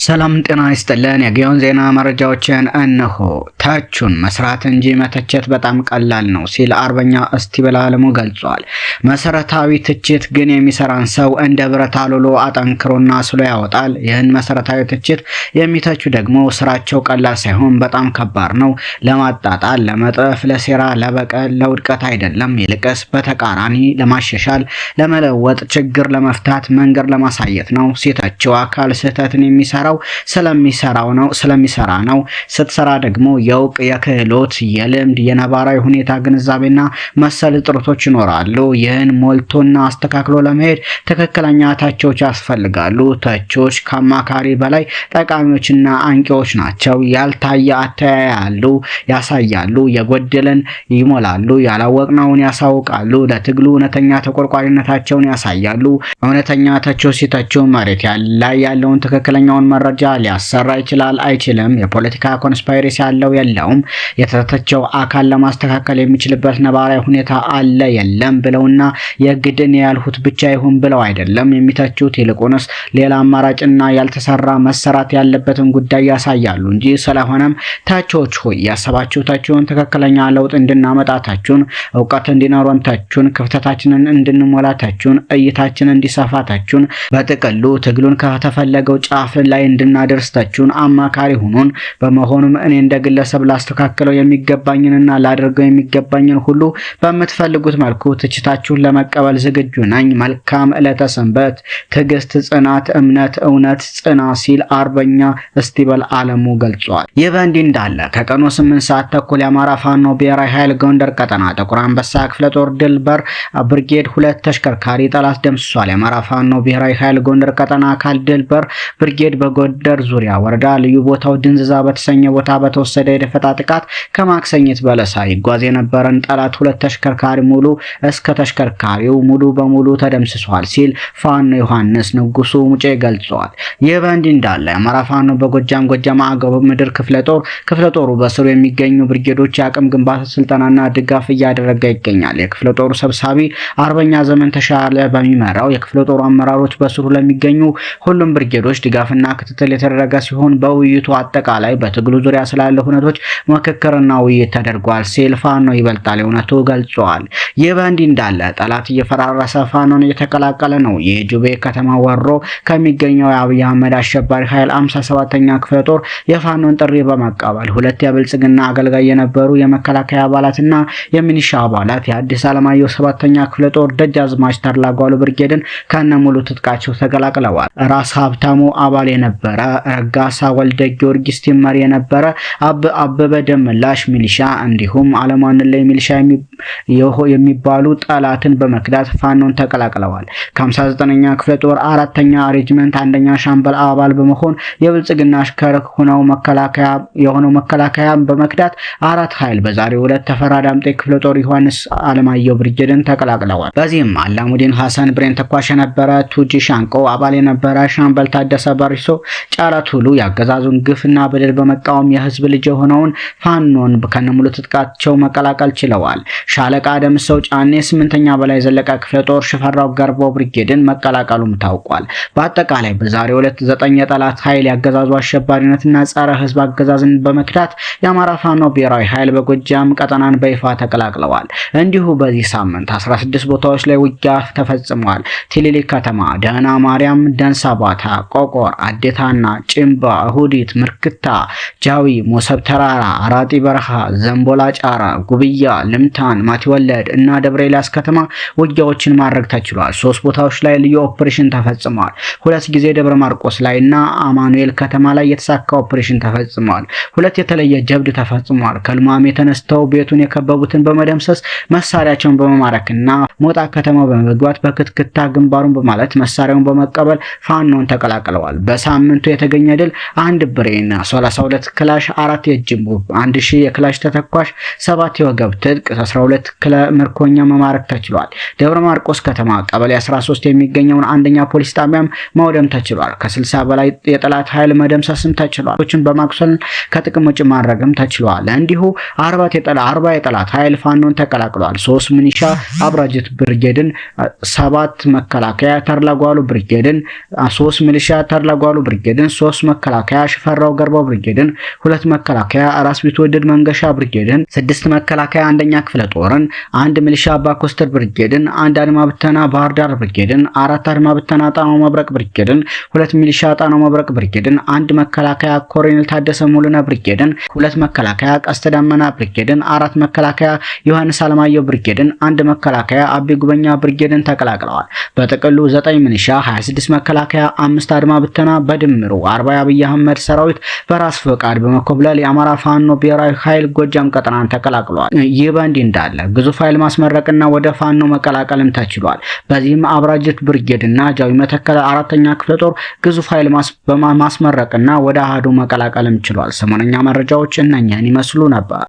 ሰላም ጤና ይስጥልን። የጊዮን ዜና መረጃዎችን እነሆ። ታቹን መስራት እንጂ መተቸት በጣም ቀላል ነው ሲል አርበኛ እስቲበላ አለሙ ገልጿል። መሰረታዊ ትችት ግን የሚሰራን ሰው እንደ ብረት አልሎ አጠንክሮና ስሎ ያወጣል። ይህን መሰረታዊ ትችት የሚተቹ ደግሞ ስራቸው ቀላል ሳይሆን በጣም ከባድ ነው። ለማጣጣል፣ ለመጥረፍ፣ ለሴራ፣ ለበቀል፣ ለውድቀት አይደለም። ይልቅስ በተቃራኒ ለማሻሻል፣ ለመለወጥ፣ ችግር ለመፍታት መንገድ ለማሳየት ነው። ሲተቸው አካል ስህተትን የሚሰራ ስለሚሰራ ነው። ስትሰራ ደግሞ የእውቅ የክህሎት የልምድ የነባራዊ ሁኔታ ግንዛቤና መሰል ጥረቶች ይኖራሉ። ይህን ሞልቶና አስተካክሎ ለመሄድ ትክክለኛ ተቾች ያስፈልጋሉ። ተቾች ከአማካሪ በላይ ጠቃሚዎችና አንቂዎች ናቸው። ያልታየ አተያያሉ፣ ያሳያሉ፣ የጎደለን ይሞላሉ፣ ያላወቅነውን ያሳውቃሉ፣ ለትግሉ እውነተኛ ተቆርቋሪነታቸውን ያሳያሉ። እውነተኛ ተቾች ሲተቹ መሬት ላይ ያለውን ትክክለኛውን መረጃ ሊያሰራ ይችላል አይችልም፣ የፖለቲካ ኮንስፓይሬሲ ያለው የለውም፣ የተተቸው አካል ለማስተካከል የሚችልበት ነባራዊ ሁኔታ አለ የለም ብለውና የግድን ያልሁት ብቻ ይሁን ብለው አይደለም የሚተቹት። ይልቁንስ ሌላ አማራጭና ያልተሰራ መሰራት ያለበትን ጉዳይ ያሳያሉ እንጂ። ስለሆነም ተቾች ሆይ ያሰባችሁ ተቹን፣ ትክክለኛ ለውጥ እንድናመጣ ተቹን፣ እውቀት እንዲኖረን ተቹን፣ ክፍተታችንን እንድንሞላ ተቹን፣ እይታችንን እንዲሰፋ ተቹን፣ በጥቅሉ ትግሉን ከተፈለገው ጫፍ ላይ እንድናደርስ ተቹን፣ አማካሪ ሁኑን። በመሆኑም እኔ እንደ ግለሰብ ላስተካክለው የሚገባኝንና ላደርገው የሚገባኝን ሁሉ በምትፈልጉት መልኩ ትችታችሁን ለመቀበል ዝግጁ ነኝ። መልካም ዕለተ ሰንበት። ትዕግስት፣ ጽናት፣ እምነት፣ እውነት ጽና ሲል አርበኛ እስቲበላ አለሙ ገልጿል። ይህ በእንዲህ እንዳለ ከቀኑ 8 ሰዓት ተኩል የአማራ ፋኖ ብሔራዊ ኃይል ጎንደር ቀጠና ጥቁር አንበሳ ክፍለ ጦር ድልበር ብርጌድ 2 ተሽከርካሪ ጠላት ደምስሷል። የአማራ ፋኖ ብሔራዊ ኃይል ጎንደር ቀጠና አካል ድልበር ብርጌድ በጎንደር ዙሪያ ወረዳ ልዩ ቦታው ድንዝዛ በተሰኘ ቦታ በተወሰደ የደፈጣ ጥቃት ከማክሰኝት በለሳ ይጓዝ የነበረን ጠላት 2 ተሽከርካሪ ሙሉ እስከ ተሽከርካሪው ሙሉ በሙሉ ተደምስሷል ሲል ፋኖ ዮሐንስ ንጉሱ ሙጬ ገልጿል። ይህ በእንዲህ እንዳለ የአማራ ፋኖ ጎጃም አገው ምድር ክፍለ ጦሩ በስሩ የሚገኙ ብርጌዶች የአቅም ግንባታ ስልጠናና ድጋፍ እያደረገ ይገኛል። የክፍለ ጦሩ ሰብሳቢ አርበኛ ዘመን ተሻለ በሚመራው የክፍለ ጦሩ አመራሮች በስሩ ለሚገኙ ሁሉም ብርጌዶች ድጋፍና ክትትል የተደረገ ሲሆን በውይይቱ አጠቃላይ በትግሉ ዙሪያ ስላለ ሁነቶች ምክክርና ውይይት ተደርጓል ሲል ፋኖ ይበልጣል እውነቱ ገልጿል። ይህ በእንዲህ እንዳለ ጠላት እየፈራረሰ ፋኖን እየተቀላቀለ ነው። የጁቤ ከተማ ወሮ ከሚገኘው የአብይ አህመድ አሸባሪ ኃይል 57ኛ ክፍለ ጦር የፋኖን ጥሪ በመቀበል 2 የብልጽግና አገልጋይ የነበሩ የመከላከያ አባላትና የሚኒሻ አባላት የአዲስ አለማየሁ 7ኛ ክፍለ ጦር ደጃዝማች ተርላጓሉ ብርጌድን ከነሙሉ ትጥቃቸው ተቀላቅለዋል። ራስ ሀብታሙ አባል የነበረ ረጋሳ ወልደ ጊዮርጊስ ቲመር የነበረ አበበ ደምላሽ ሚሊሻ እንዲሁም አለማንላይ ሚሊሻ የሚባሉ ጠላትን በመክዳት ፋኖን ተቀላቅለዋል። ከ59ኛ ክፍለ ጦር 4ኛ ሬጅመንት 1ኛ ሻምበል አባል በመሆን የብልጽግና አሽከር ሆነው መከላከያ በመክዳት 4 ኃይል በዛሬው ዕለት ተፈራ ዳምጤ ክፍለ ጦር ዮሐንስ አለማየሁ ብርጌድን ተቀላቅለዋል። በዚህም አላሙዲን ሐሰን ብሬን ተኳሽ የነበረ ቱጂ ሻንቆ አባል የነበረ ሻምበል ታደሰ ባሪሶ ጫላት ሁሉ ያገዛዙን ግፍና በደል በመቃወም የህዝብ ልጅ የሆነውን ፋኖን ከነሙሉ ትጥቃቸው መቀላቀል ችለዋል። ሻለቃ ደምሰው ጫኔ 8ኛ በላይ ዘለቀ ክፍለ ጦር ሽፈራው ገርባው ብርጌድን መቀላቀሉም ታውቋል። በአጠቃላይ በዛሬው ዕለት 9 የጠላት ኃይል ያገዛዙ አሸባሪነትና ጸረ ህዝብ አገዛዝን በመክዳት የአማራ ፋኖ ብሔራዊ ኃይል በጎጃም ቀጠናን በይፋ ተቀላቅለዋል። እንዲሁ በዚህ ሳምንት 16 ቦታዎች ላይ ውጊያ ተፈጽሟል። ቲሊሊ ከተማ፣ ደህና ማርያም፣ ደንሳባታ፣ ቆቆር፣ አዴታና ጭምባ፣ እሁዲት፣ ምርክታ፣ ጃዊ፣ ሞሰብ ተራራ፣ አራጢ በረሃ፣ ዘንቦላ ጫራ፣ ጉብያ፣ ልምታን፣ ማቲወለድ እና ደብረ ኤልያስ ከተማ ውጊያዎችን ማድረግ ተችሏል። 3 ቦታዎች ላይ ልዩ ኦፕሬሽን ተፈጽሟል። 2 ጊዜ ደብረ ማርቆስ ላይና አማኑኤል ከተማ ላይ የተሳካ ኦፕሬሽን ተፈጽሟል። 2 የተለየ ጀብድ ተፈጽሟል። ከልማሜ ተነስተው ቤቱን የከበቡትን በመደምሰስ መሳሪያቸውን በመማረክና ሞጣ ከተማ በመግባት በክትክታ ግንባሩን በማለት መሳሪያውን በመቀበል ፋኖን ተቀላቅለዋል። በሳምንቱ የተገኘ ድል 1 ብሬን፣ 32 ክላሽ፣ 4 የእጅ ቦምብ፣ 1000 የክላሽ ተተኳሽ፣ 7 የወገብ ትጥቅ፣ 12 ምርኮኛ መማረክ ተችሏል። ደብረ ማርቆስ ከተማ ቀበሌ 13 የሚገኘውን 1ኛ ፖሊስ ጣቢያም ማውደም ተችሏል። ከ60 በላይ የጠላት ኃይል መደምሰስም ተችሏል። ዎችን በማክሰል ከጥቅም ውጭ ማድረግም ተችሏል። እንዲሁ 40 የጠላት ኃይል ፋኖን ተቀላቅሏል። 3 ሚኒሻ አብራጅት ብርጌድን፣ 7 መከላከያ ተርላጓሉ ብርጌድን፣ 3 ሚሊሻ ተርላጓሉ ብርጌድን፣ 3 መከላከያ ሽፈራው ገርባው ብርጌድን፣ 2 መከላከያ ራስ ቢትወደድ መንገሻ ብርጌድን፣ 6 መከላከያ አንደኛ ክፍለ ጦርን፣ 1 ሚሊሻ አባ ኮስተር ብርጌድን፣ 1 አድማ ብተና ባህር ዳር ብርጌድን፣ 4 አድማ ብተና ጣናው መብረቅ ብርጌድን፣ 2 ሚሊሻ ጣናው መብረቅ ብርጌድን፣ 1 መከላከያ ኮሎኔል ታደሰ ሙሉነ ብርጌድን፣ 2 መከላከያ ቀስተ ዳመና ብርጌድን፣ 4 መከላከያ ዮሐንስ አለማየሁ ብርጌድን፣ 1 መከላከያ አቤ ጉበኛ ብርጌድን ተቀላቅለዋል። በጥቅሉ 9 ሚሊሻ፣ 26 መከላከያ፣ 5 አድማ ብተና በድምሩ 40 የአብይ አህመድ ሰራዊት በራስ ፈቃድ በመኮብለል የአማራ ፋኖ ብሔራዊ ኃይል ጎጃም ቀጠናን ተቀላቅሏል። ይህ በእንዲህ እንዳለ ግዙፍ ኃይል ማስመረቅና ወደ ፋኖ መቀላቀልም ተችሏል። በዚህም አብራጅት ብርጌድና ጃዊ መተከለ 4ኛ ክፍለ ጦር ግዙፍ ኃይል ማስመረቅና ወደ አሃዱ መቀላቀልም ችሏል። ሰሞነኛ መረጃዎች እነኛን ይመስሉ ነበር።